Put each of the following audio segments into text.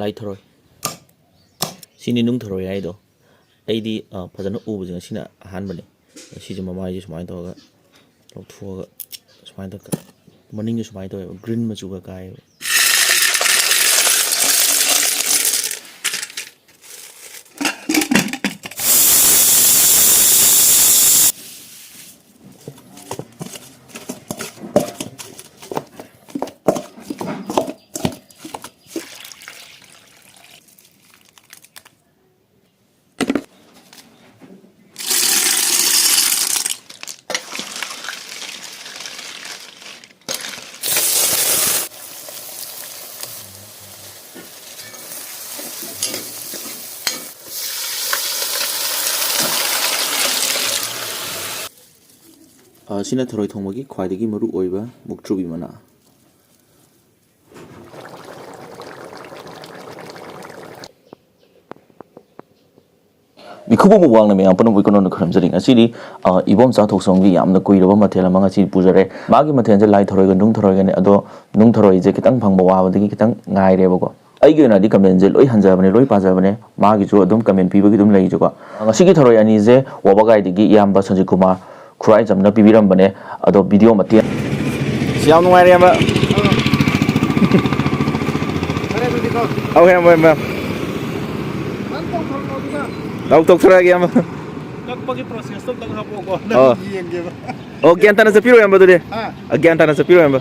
ꯂꯥꯏ ꯊꯔꯣꯏ ꯁꯤꯅꯤ ꯅꯨꯡ ꯊꯔꯣꯏ ꯍꯥꯏꯗꯣ ꯑꯩꯗꯤ ꯐꯖꯅ ꯎꯕꯁꯦ ꯉꯁꯤꯅ ꯑꯍꯥꯟꯕꯅꯦ ꯁꯤꯁꯦ ꯃꯃꯥꯏꯁꯦ ꯁꯨꯃꯥꯏꯅ ꯇꯧꯔꯒ ꯂꯧꯊꯣꯛꯑꯒ ꯁꯨꯃꯥꯏꯅ ꯇꯧꯔꯒ ꯃꯅꯤꯡꯁꯦ ꯁꯨꯃꯥꯏꯅ ꯇꯧꯋꯦꯕ ꯒ꯭ꯔꯤꯟ ꯃꯆꯨꯒ ꯀꯥꯏꯌꯦꯕ ꯁꯤꯅ ꯊꯔꯣꯏ ꯊꯣꯡꯕꯒꯤ ꯈ꯭ꯋꯥꯏꯗꯒꯤ ꯃꯔꯨ ꯑꯣꯏꯕ ꯃꯨꯛꯊ꯭ꯔꯨꯕꯤ ꯃꯅꯥ ꯃꯤꯈꯨꯕ ꯋꯥꯡꯅ ꯃꯌꯥꯝ ꯄꯨꯟꯅ ꯏꯀꯣꯅꯣꯅ ꯈꯔꯝꯖꯔꯤ ꯉꯁꯤꯗꯤ ꯏꯕꯣꯝ ꯆꯥꯊꯣꯛꯁꯣꯝꯒꯤ ꯌꯥꯝꯅ ꯀꯨꯏꯔꯕ ꯃꯊꯦꯜ ꯑꯃ ꯉꯁꯤ ꯄꯨꯖꯔꯦ ꯃꯥꯒꯤ ꯃꯊꯦꯜꯁꯦ ꯂꯥꯏ ꯊꯔꯣꯏꯒ ꯅꯨꯡ ꯊꯔꯣꯏꯒꯅꯤ ꯑꯗꯣ ꯅꯨꯡ ꯊꯔꯣꯏꯁꯦ ꯈꯤꯇꯪ ꯐꯪꯕ ꯋꯥꯕꯗꯒꯤ ꯈꯤꯇꯪ ꯉꯥꯏꯔꯦꯕꯀꯣ ꯑꯩꯒꯤ ꯑꯣꯏꯅꯗꯤ ꯀꯃꯦꯟꯁꯦ ꯂꯣꯏ ꯍꯟꯖꯕꯅꯦ ꯂꯣꯏ ꯄꯥꯖꯕꯅꯦ ꯃꯥꯒꯤꯁꯨ ꯑꯗꯨꯝ ꯀꯃꯦꯟ ꯄꯤꯕꯒꯤ ꯑꯗꯨꯝ ꯂꯩꯖꯀꯣ ꯉꯁꯤꯒꯤ ꯊꯔꯣꯏ ꯑꯅꯤꯁꯦ ꯋꯥꯕꯒꯥꯏꯗꯒꯤ ꯏꯌꯥꯝꯕ ꯁꯟꯖꯤꯠ ꯀꯨꯃꯥꯔ ꯈꯨꯔꯥꯏꯖꯝꯅ ꯄꯤꯕꯤꯔꯝꯕꯅꯦ ꯑꯗꯣ ꯚꯤꯗꯤꯑꯣ ꯃꯇꯦꯛ ꯌꯥꯝ ꯅꯨꯡꯉꯥꯏꯔꯦ ꯏꯌꯥꯝꯕ ꯏꯌꯥꯝꯕ ꯇꯧꯊꯣꯔꯛꯑꯒꯦ ꯏꯌꯥꯝꯕ ꯀꯛꯄꯒꯤ ꯄ꯭ꯔꯣꯁꯦꯁꯇꯣ ꯑꯝꯇꯪ ꯍꯥꯞꯄꯛꯑꯣꯀꯣ ꯑꯣ ꯌꯦꯡꯒꯦꯕ ꯑꯣ ꯒ꯭ꯌꯥꯟ ꯇꯥꯅ ꯆꯠꯄꯤꯔꯣ ꯏꯌꯥꯝꯕ ꯑꯗꯨꯗꯤ ꯒ꯭ꯌꯥꯟ ꯇꯥꯅ ꯆꯠꯄꯤꯔꯣ ꯏꯌꯥꯝꯕ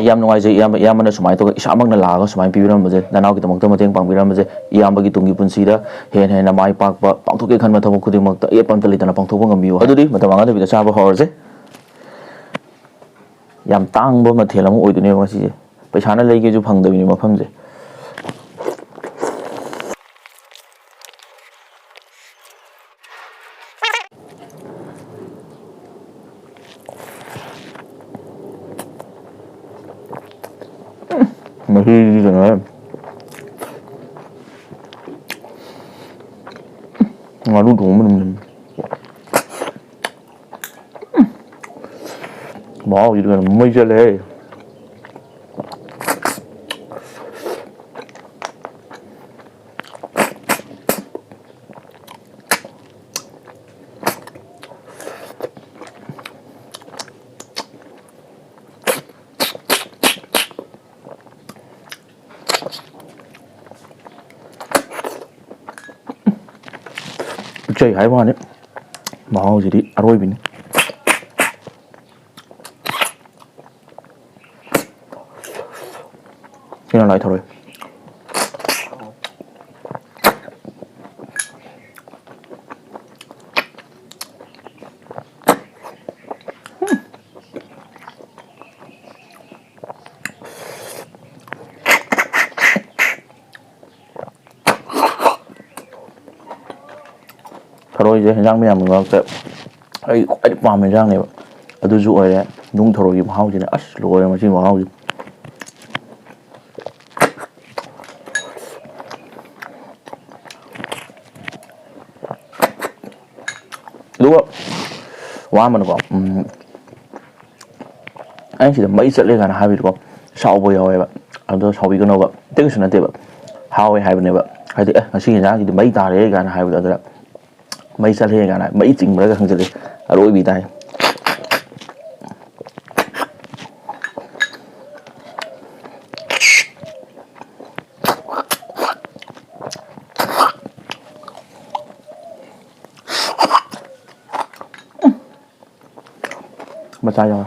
ꯌꯥꯝ ꯅꯨꯡꯉꯥꯏꯖꯩ ꯏꯌꯥꯝꯕꯅ ꯁꯨꯃꯥꯏꯅ ꯇꯧꯔꯒ ꯏꯁꯥꯃꯛꯅ ꯂꯥꯛꯑꯒ ꯁꯨꯃꯥꯏꯅ ꯄꯤꯕꯤꯔꯝꯕꯁꯦ ꯅꯅꯥꯎꯒꯤꯗꯃꯛꯇ ꯃꯇꯦꯡ ꯄꯥꯡꯕꯤꯔꯝꯕꯁꯦ ꯏꯌꯥꯝꯕꯒꯤ ꯇꯨꯡꯒꯤ ꯄꯨꯟꯁꯤꯗ ꯍꯦꯟꯅ ꯍꯦꯟꯅ ꯃꯥꯏ ꯄꯥꯛꯄ ꯄꯥꯡꯊꯣꯛꯀꯦ ꯈꯟꯕ ꯊꯕꯛ ꯈꯨꯗꯤꯡꯃꯛꯇ ꯑꯌꯦꯠꯄ ꯑꯝꯇ ꯂꯩꯇꯅ ꯄꯥꯡꯊꯣꯛꯄ ꯉꯝꯕꯤꯌꯨ ꯑꯗꯨꯗꯤ ꯃꯇꯝ ꯃꯥꯡꯍꯟꯗꯕꯤꯗ ꯆꯥꯕ ꯍꯧꯔꯁꯦ ꯌꯥꯝ ꯇꯥꯡꯕ ꯃꯊꯦꯜ ꯑꯃ ꯑꯣꯏꯗꯣꯏꯅꯦꯕ ꯉꯁꯤꯁꯦ ꯄꯩꯁꯥꯅ ꯂꯩꯒꯦꯁꯨ ꯐꯪꯗꯕꯤꯅꯤ ꯃꯐꯝꯁꯦ ꯃꯍꯤꯗꯤ ꯀꯩꯅꯣ ꯉꯥꯅꯨ ꯊꯣꯡꯕ ꯃꯅꯝ ꯃꯍꯥꯎꯁꯤꯗꯤ ꯀꯩꯅꯣ ꯃꯩ ꯆꯠꯂꯦꯍꯦ ꯄꯤꯛꯆꯩ ꯍꯥꯏꯕ ꯋꯥꯅꯤ ꯃꯍꯥꯎꯁꯤꯗꯤ ꯑꯔꯣꯏꯕꯤꯅꯤ ꯁꯤꯅ ꯂꯥꯏ ꯊꯔꯣꯏ ꯊꯔꯣꯏꯁꯦ ꯍꯦꯟꯖꯥꯡ ꯃꯌꯥꯝꯒꯤ ꯃꯔꯛꯇ ꯑꯩ ꯈ꯭ꯋꯥꯏꯗꯩ ꯄꯥꯝꯕ ꯍꯦꯟꯖꯥꯡꯅꯦꯕ ꯑꯗꯨꯁꯨ ꯑꯣꯏꯔꯦ ꯅꯨꯡ ꯊꯔꯣꯏꯒꯤ ꯃꯍꯥꯎꯁꯤꯅ ꯑꯁ ꯂꯣꯏꯔꯦ ꯃꯁꯤ ꯃꯍꯥꯎꯁꯤ ꯑꯗꯨꯒ ꯋꯥ ꯑꯃꯅꯀꯣ ꯑꯩꯅ ꯁꯤꯗ ꯃꯩ ꯆꯠꯂꯦ ꯀꯥꯏꯅ ꯍꯥꯏꯕꯗꯨꯀꯣ ꯁꯥꯎꯕ ꯌꯥꯎꯋꯦꯕ ꯑꯗꯣ ꯁꯥꯎꯕꯤꯒꯅꯣꯕ ꯀꯩꯁꯨ ꯅꯠꯇꯦꯕ ꯍꯥꯎꯋꯦ ꯍꯥꯏꯕꯅꯦꯕ ꯍꯥꯏꯗꯤ ꯉꯁꯤꯒꯤ ꯌꯦꯟꯖꯥꯡꯁꯤꯗꯤ ꯃꯩ ꯇꯥꯔꯦ ꯀꯥꯏꯅ ꯍꯥꯏꯕꯗꯣ ꯑꯗꯨꯗ ꯃꯩ ꯆꯠꯂꯦ ꯀꯥꯏꯅ ꯃꯩ ꯆꯤꯡꯕ꯭ꯔꯒ ꯈꯪꯖꯤꯜꯂꯦ ꯑꯔꯣꯏꯕꯤ ꯇꯥꯏ ꯃꯆꯥ ꯌꯥꯎꯋꯦ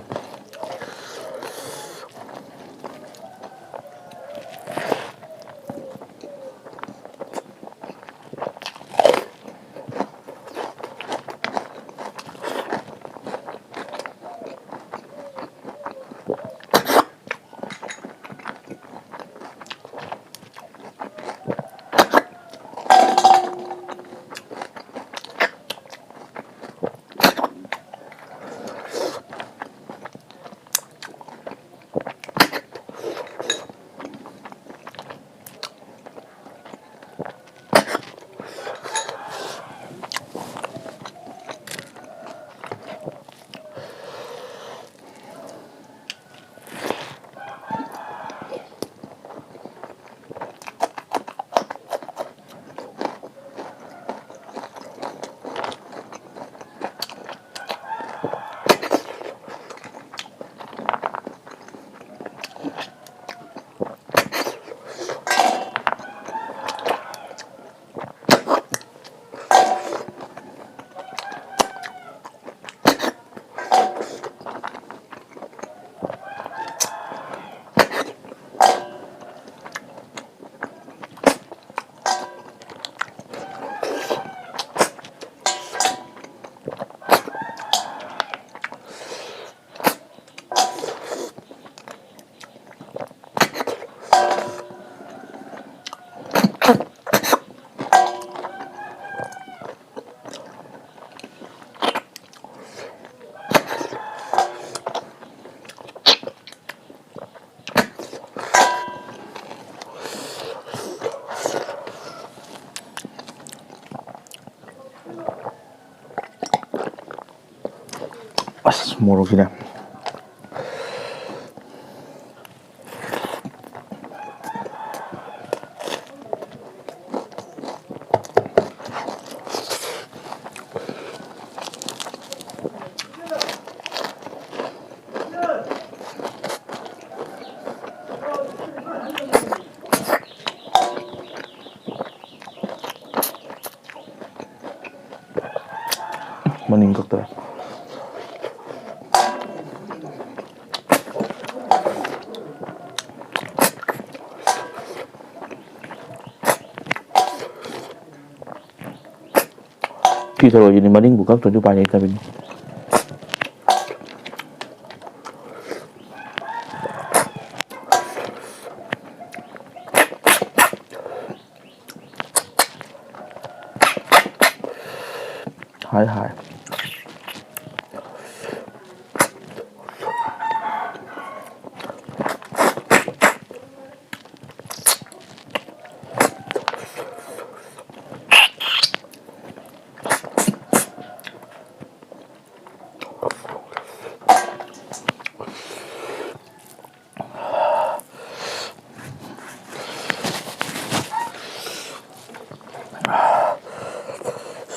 ꯑꯁ ꯃꯣꯔꯣꯛꯁꯤꯅꯦ ꯃꯅꯤꯡ ꯀꯛꯇꯔꯦ ꯐꯤ ꯊꯔꯣꯏꯁꯤꯗꯤ ꯃꯅꯤꯡꯕꯨ ꯀꯛꯇ꯭ꯔꯗꯤ ꯎꯄꯥꯏ ꯂꯩꯇꯕꯤꯅꯤ ꯍꯥꯏ ꯍꯥꯏ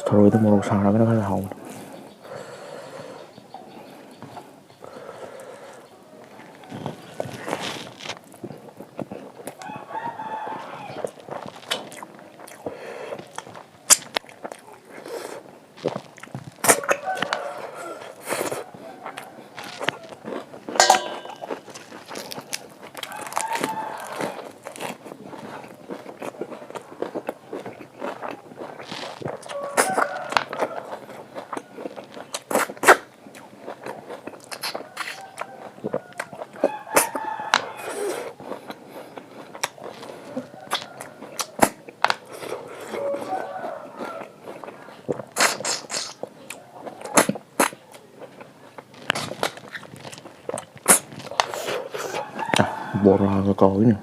ꯊꯔꯣꯏꯗ ꯃꯣꯔꯣꯛ ꯁꯥꯔꯒꯅ ꯈꯔ ꯍꯥꯎꯕꯅꯤ ꯕꯣꯔꯥꯒ ꯀꯥꯎꯏꯅꯦ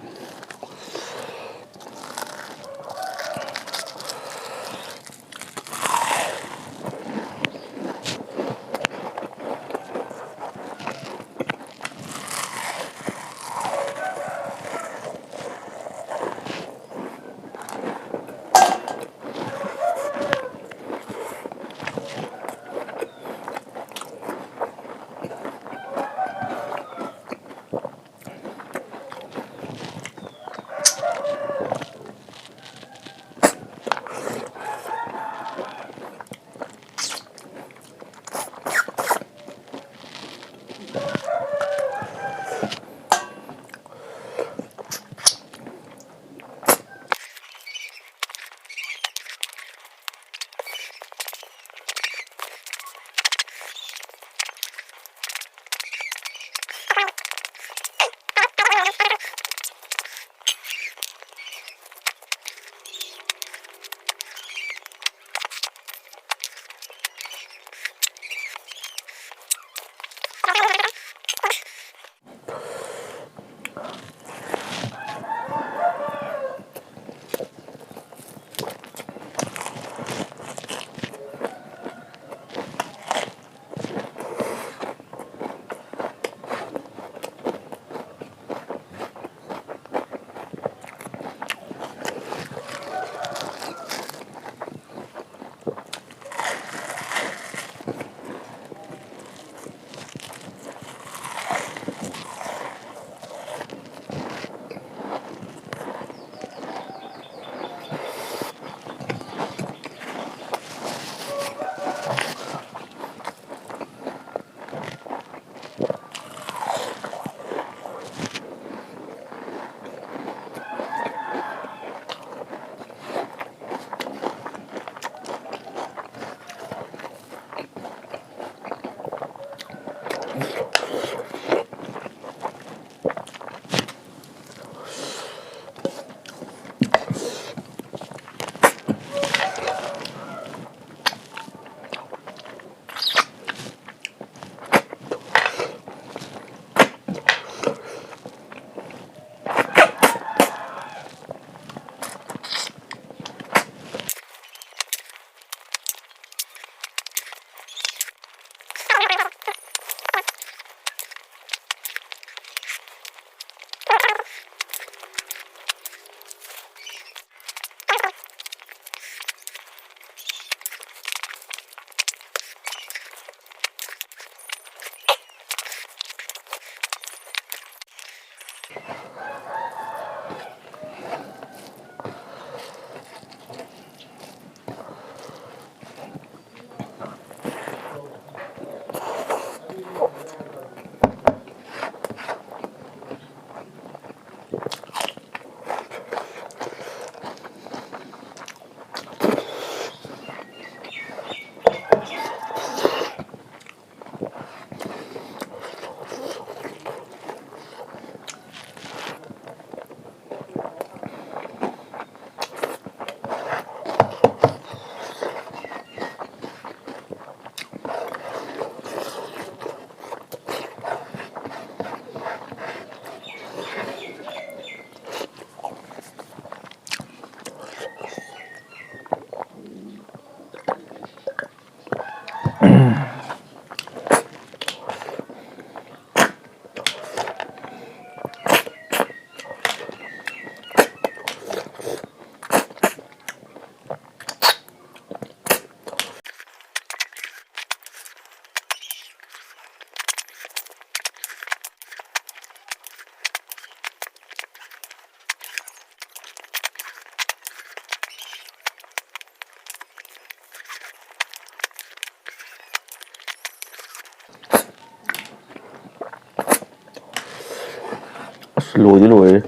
ꯂꯣꯏꯗꯤ ꯂꯣꯏꯔꯦ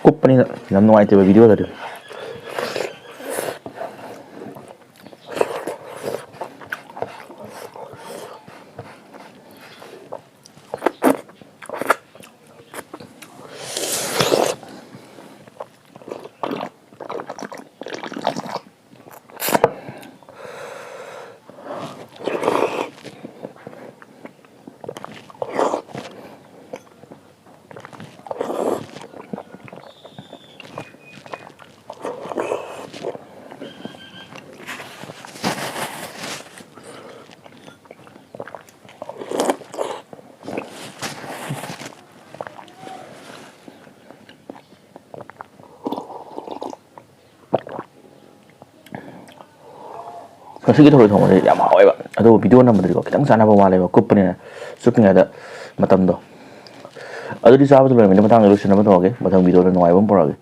ꯀꯨꯞꯄꯅꯤꯅ ꯌꯥꯝ ꯅꯨꯡꯉꯥꯏꯇꯦꯕ ꯚꯤꯗꯤꯑꯣꯗꯗꯤ ꯉꯁꯤꯒꯤ ꯊꯔꯣꯏ ꯊꯣꯡꯕꯁꯦ ꯌꯥꯝ ꯍꯥꯎꯋꯦꯕ ꯑꯗꯨꯕꯨ ꯚꯤꯗꯤꯑꯣ ꯅꯝꯕꯗꯗꯤꯀꯣ ꯈꯤꯇꯪ ꯆꯥꯟꯅꯕ ꯋꯥꯠꯂꯦꯕ ꯀꯨꯞꯄꯅꯤꯅ ꯆꯨꯞꯄꯤꯉꯩꯗ ꯃꯇꯝꯗꯣ ꯑꯗꯨꯗꯤ ꯆꯥꯕꯗ ꯂꯣꯏꯔꯝꯃꯤꯅ ꯃꯇꯥꯡꯗ ꯂꯣꯏꯁꯤꯟꯅꯕ ꯇꯧꯔꯒꯦ ꯃꯊꯪ ꯚꯤꯗꯤꯑꯣꯗ ꯅꯨꯡꯉꯥꯏꯕ ꯑꯃ ꯄꯨꯔꯛꯑꯒꯦ